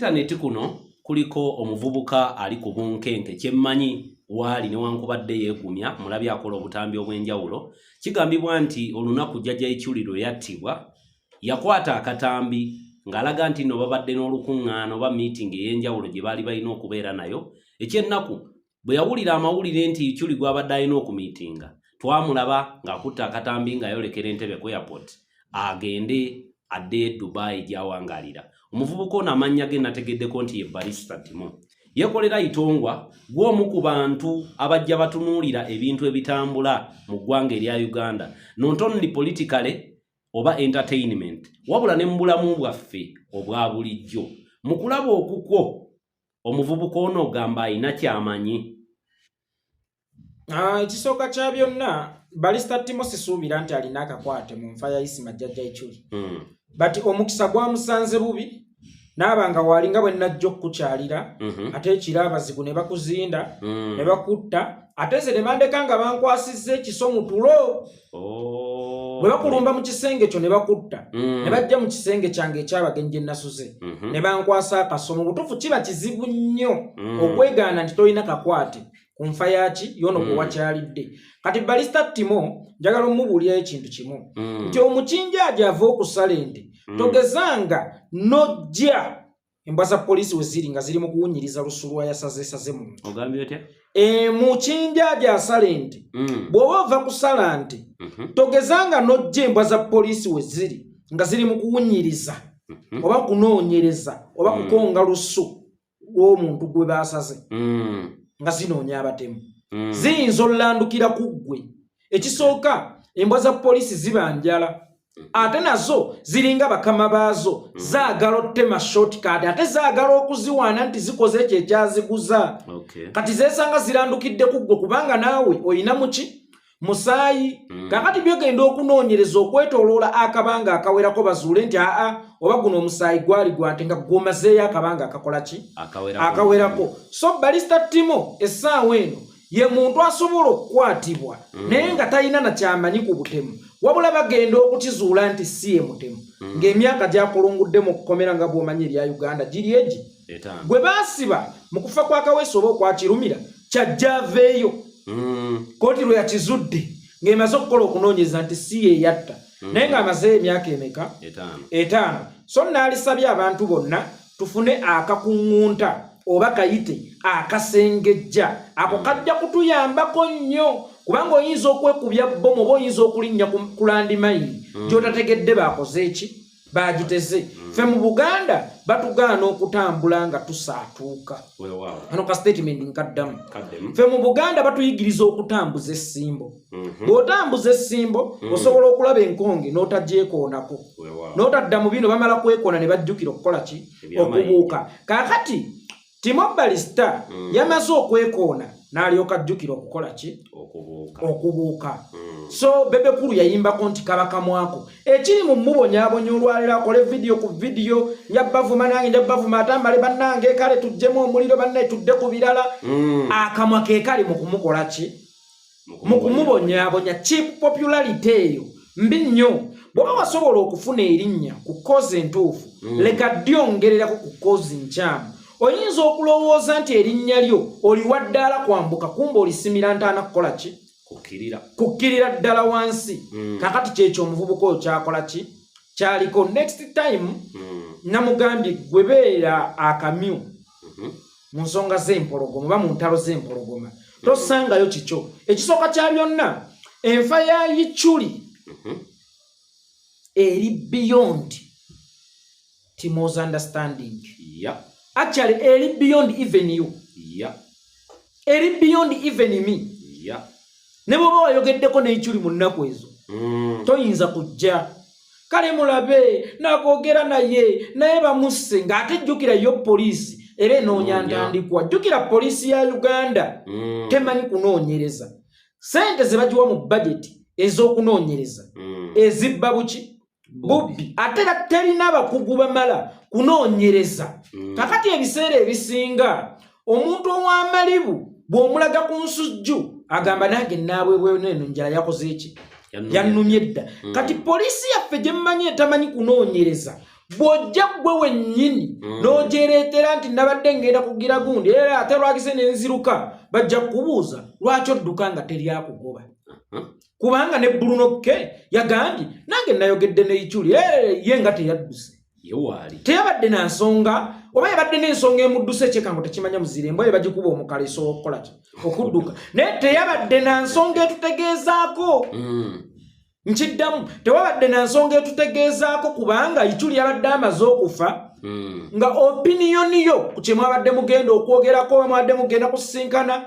internet kuno kuliko omuvubuka ali ku bunkenke kyemmanyi wali newankubadde yeegumya mulabi akola obutambi obw'enjawulo kigambibwa nti olunaku jjajja Ichuli lwe yattibwa yakwata akatambi ng'alaga nti no babadde n'olukuŋŋaano oba meeting ey'enjawulo gye baali balina okubeera nayo ekyennaku bwe yawulira amawulire nti Ichuli gw'abadde alina okumiitinga twamulaba ng'akutte akatambi ng'ayolekera Entebbe ku airport agende adde Dubai gy'awangaalira. Omuvubuka ono amannya ge nategeddeko nti ye Barrister Timo. Yekolera Itongwa gw'omu ku bantu abajja batunuulira ebintu ebitambula mu ggwanga erya Uganda. Not only politically oba entertainment. Wabula ne mu bulamu bwaffe obwa bulijjo. Mu kulaba okukwo omuvubuka ono ogamba ayina kyamanyi. Ekisooka kya byonna Barrister Timo sisuubira nti alina akakwate mu nfa ya Isima jjajja Ichuli. Bati omukisa gwamusanze bubi n'abanga walinga bwe najja okukyalira ate ekira abazigu ne bakuzinda ne bakutta ate ze ne bandeka nga bankwasizza ekiso mu tulo bwe bakulumba mu kisenge kyo ne bakutta ne bajja mu kisenge kyange ekyabagenyi gye nasuze ne bankwasa akaso mu butuufu kiba kizibu nnyo okwegaana nti tolina kakwate ku nfa yaki yono gwe wakyalidde. Kati Barrister Timo njagala omubuulirayo ekintu kimu nti omukinjaaji ava okusala ente togezanga nojja embwa za poliisi we ziri nga ziri mu kuwunyiriza lusulwa yasazesaze muntu. Ogambye otya? Mukinjaaji asala ente bw'oba ova kusala nte togezanga nojja embwa za poliisi we ziri nga ziri mu kuwunyiriza oba kunoonyereza oba kukonga lusu lw'omuntu gwe baasaze nga zinoonya abatemu. Ziyinza olandukira ku ggwe. Ekisooka embwa za poliisi zibanjala ate nazo ziringa bakama baazo zaagala ottema shortcut ate zaagala okuziwaana nti zikoze ekyo ekyaziguza. Kati zeesanga zirandukidde ku ggwe kubanga naawe oyina muki musaayi. Kakati byogenda okunoonyereza okwetoloola akabanga akawerako bazuule nti oba guno omusaayi gwali gwate nga gwomazeeyo akabanga akakola ki akawerako. So Barrister Timo essaawa eno ye muntu asobola okukwatibwa naye nga talina na kyamanyi ku butemu wabula bagenda okukizuula nti si ye mutemu ng'emyaka gyakulunguddemu okukomera nga bw'omanyi erya Uganda giri egi gwe baasiba mu kufa kwa Kaweesa oba okwakirumira kyajja aveeyo kooti lwe yakizudde ng'emaze okukola okunoonyeza nti si ye yatta naye ng'amaze emyaka emeka 5. So naalisabye abantu bonna tufune akakuŋŋunta oba kayite akasengejja ako kajja kutuyambako nnyo kubanga oyinza okwekubya bomu oba oyinza okulinnya ku landimayini gy'otategedde baakoze eki baagiteze. Ffe mu Buganda batugaana okutambula nga tusaatuuka. Ano ka statement nkaddamu. Ffe mu Buganda batuyigiriza okutambuza essimbo. Bw'otambuza essimbo osobola okulaba enkonge n'otagyekoonako n'otadda mu bino bamala kwekoona ne bajjukira okukola ki okubuuka. Kaakati Timo Barrister yamaze okwekoona n'alyoka ajjukira okukola ki okubuuka. So Bebekulu yayimbako nti kabaka mwako ekiri mu mubonyaabonya olwaliro akole video ku video njabavuma nange njabavuma atambale bannange kale tujjemu omuliro bannaye tudde ku birala akamwa ke kali mu kumukola ki mu kumubonyaabonya. Cheap popularity eyo mbi nnyo. Bw'oba wasobola okufuna erinnya ku kozi entuufu leka dyongererako ku kozi nkyamu. Oyinza okulowooza nti erinnya lyo oliwa ddala kwambuka kumba olisimira ntaana kukola ki kukkirira ddala wansi. Kakati kyekyo omuvubuka oyo kyakola ki kyaliko. Next time namugambye gwe beera akamyu mu nsonga z'empologoma oba mu ntalo z'empologoma tosangayo kikyo. Ekisooka kya byonna enfa ya Ichuli eri beyond Timo's understanding. Actually, eri beyond even you. Eri beyond even me. Ne bw'oba wayogeddeko ne Ichuli mu nnaku ezo toyinza kujja kale mulabe nakoogera naye bamusse ng'ate jjukira yo poliisi era enoonya ntandikwa. Jjukira poliisi ya Uganda temanyi kunoonyereza. Sente ze bagiwa mu budget ez'okunoonyereza ezibba buki bubbi ate era terina abakugu bamala kunoonyereza. Kakati ebiseera ebisinga omuntu ow'amalibu bw'omulaga ku nsujju agamba nange naabwe neno njala yakoze eki yannumye dda. Kati poliisi yaffe gye mmanyi etamanyi kunoonyereza bw'ojja gwe wennyini n'ogyereetera nti nabadde ngenda kugira gundi era ate lwakise n'enziruka bajja kubuuza lwaki odduka nga teryakugoba kubanga ne Brunoke yagambye nange nayogedde ne Ichuli ye nga teyadduse teyabadde na nsonga oba yabadde n'ensonga emudduse kyekango tekimanya muzirembo ye bagikuba omukale esobola okukola ki okudduka naye teyabadde na nsonga etutegeezaako nkiddamu tewabadde na nsonga etutegeezaako kubanga Ichuli yabadde amaze okufa nga opiniyoni yo ku kye mwabadde mugenda okwogerako oba mwabadde mugenda kusisinkana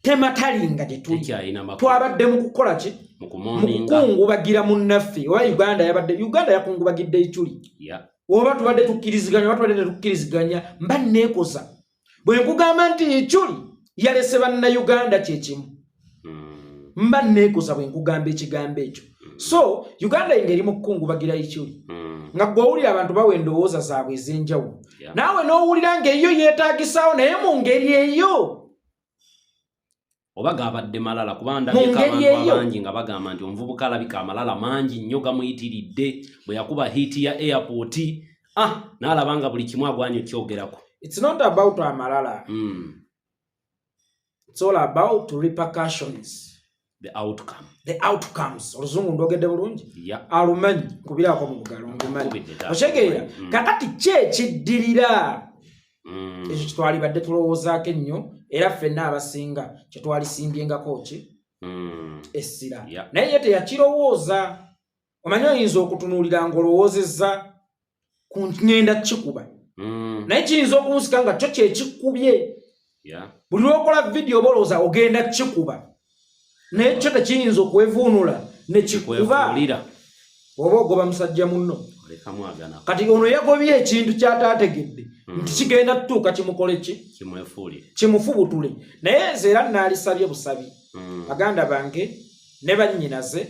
tematalinga gye tuli twabadde mu kukola ki mu kukungubagira munnaffe oba Uganda yakungubagidde Ichuli oba tubadde tukkiriziganya oba tubadde tetukkiriziganya mba neekosa bwe nkugamba nti Ichuli yalese bannayuganda kyekimu mba neekosa bwe nkugamba ekigambo ekyo so Uganda engeri mu kukungubagira Ichuli nga gw'owulira abantu bawa endowooza zaabwe ez'enjawulo naawe n'owulira ng'eyo yeetaagisaawo naye mu ngeri eyo oba gabadde malala kuba ndabika abantu abangi nga bagamba nti omuvubuka alabika amalala mangi nnyo gamuyitiridde bwe yakuba hiiti ya airport n'alaba nga buli kimu agwanye okyogerako. It's not about amalala. It's all about repercussions. The outcomes. Oluzungu ndogedde bulungi? Alumanyi kubiraako mu bugalo ngumanyi. Oshegeera kakati kyekiddirira ekyo kitwalibadde tulowoozaako ennyo era ffenna abasinga kyetwalisimbyengako ki essira naye ye teyakirowooza omanyi oyinza okutunuulira ng'olowoozezza ku ngenda kikuba naye kiyinza okumusika nga kyo kyekikubye buli lwokola vidiyo oba olowooza ogenda kikuba naye kyo tekiyinza okwevuunula ne kikuba oba ogoba musajja munno kati ono yagobye ekintu kyataategedde nti kigenda tutuuka kimukole ki kimufubutule naye nze era naalisabye busabi baganda bange ne bannyinaze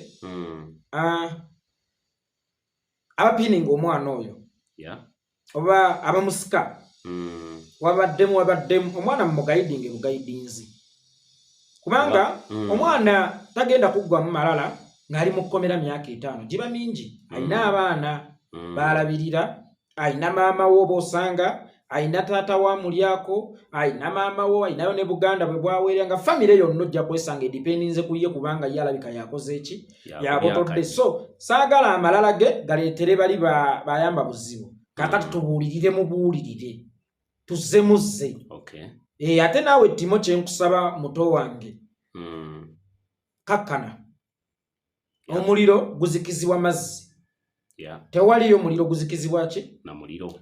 abapininga omwana oyo oba abamusika wabaddemu omwana mumugayidinge bugayidinzi kubanga omwana tagenda kuggwamu malala ng'ali mu kkomera myaka 5 giba mingi alina abaana balabirira alina maama wo bosanga alina taata wa mulyako alina maama wo alinayo ne Buganda bwe bwaweerera nga famire yonna ojja kwesanga edipendinze ku ye kubanga ye alabika yakoze eki yabotodde so saagala amalala ge galeetere bali bayamba buzibu kakati tubuulirire mubuulirire tuzze muzze ate naawe Timo kyenkusaba muto wange kakkana omuliro guzikizibwa mazzi tewaliyo muliro guzikizibwa ki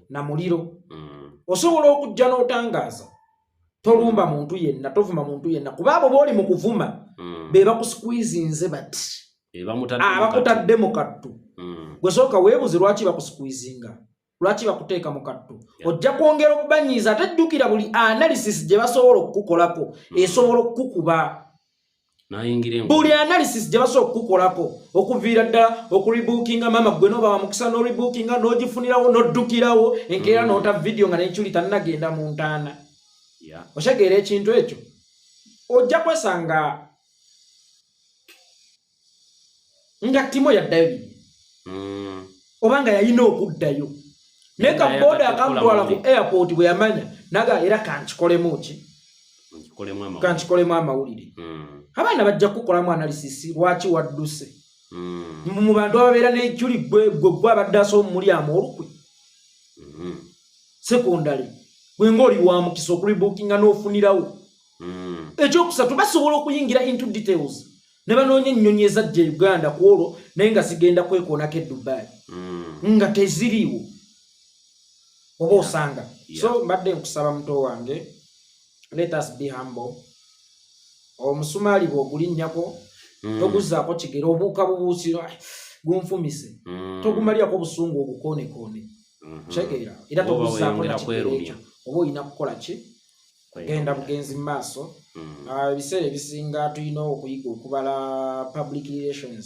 na muliro osobola okujja n'otangaaza tolumba muntu yenna tovuma muntu yenna kuba abo booli mu kuvuma be bakusqueezinze bati abakutadde mu kattu gwe sooka weebuze lwaki bakusqueezinga lwaki bakuteeka mu kattu ojja kwongera okubanyiiza ate jjukira buli analysis gye basobola okukukolako esobola okukuba buli analysis gye basobola okukukolako okuviira ddala okuribookinga maama gwe n'oba wamukisa n'oribookinga n'ogifunirawo n'oddukirawo enkeera n'ota vidiyo nga n'Ichuli tannagenda mu ntaana oshegeera ekintu ekyo ojja kwesanga nga Timo yaddayo bibi oba nga yalina okuddayo naye kabooda akantwala ku airport bwe yamanya naga era kankikolemu ki kankikolemu amawulire abaana bajja kukolamu analysis lwaki wadduse mu bantu ababeera n'Ichuli gwe abadde asoma mulyamu Olukwe secondary gwe ng'oli wa mukisa okuribookinga n'ofunirawo ekyokusatu basobola okuyingira into details ne banoonya ennyonyi ezajja Uganda ku olwo naye nga zigenda kwekoonako e Dubai nga teziriiwo oba osanga so mbadde nkusaba muto wange let us be humble omusumaali bw'ogulinnyako toguzzaako kigero obuuka bubuusiro gunfumise togumalirako busungu obukoonekone kitegeera era toguzzaako nakigero ekyo oba olina kukola ki genda bugenzi mu maaso ebiseera ebisinga tulina okuyiga okubala public relations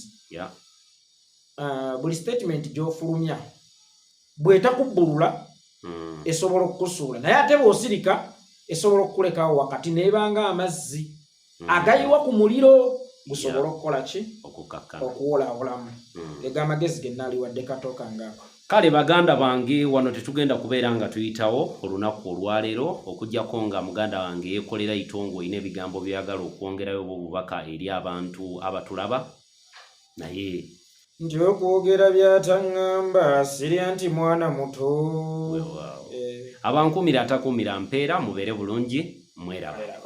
buli statement gy'ofulumya bw'etakubbulula esobola okukusuula naye ate bw'osirika esobola okukulekawo wakati nebanga amazzi agayiwa ku muliro gusobola okukola ki okuwolaawolamu ega amagezi ge nnaaliwadde katooka ngaako Kale baganda bange wano tetugenda kubeera nga tuyitawo olunaku olwaleero okujjako nga muganda wange yeekolera itongo ine ebigambo byagala okwongerayo obubaka eri abantu abatulaba naye nti okwogera byataŋŋamba sirya nti mwana muto. Abankumira atakumira mpeera mubeere bulungi mweraba.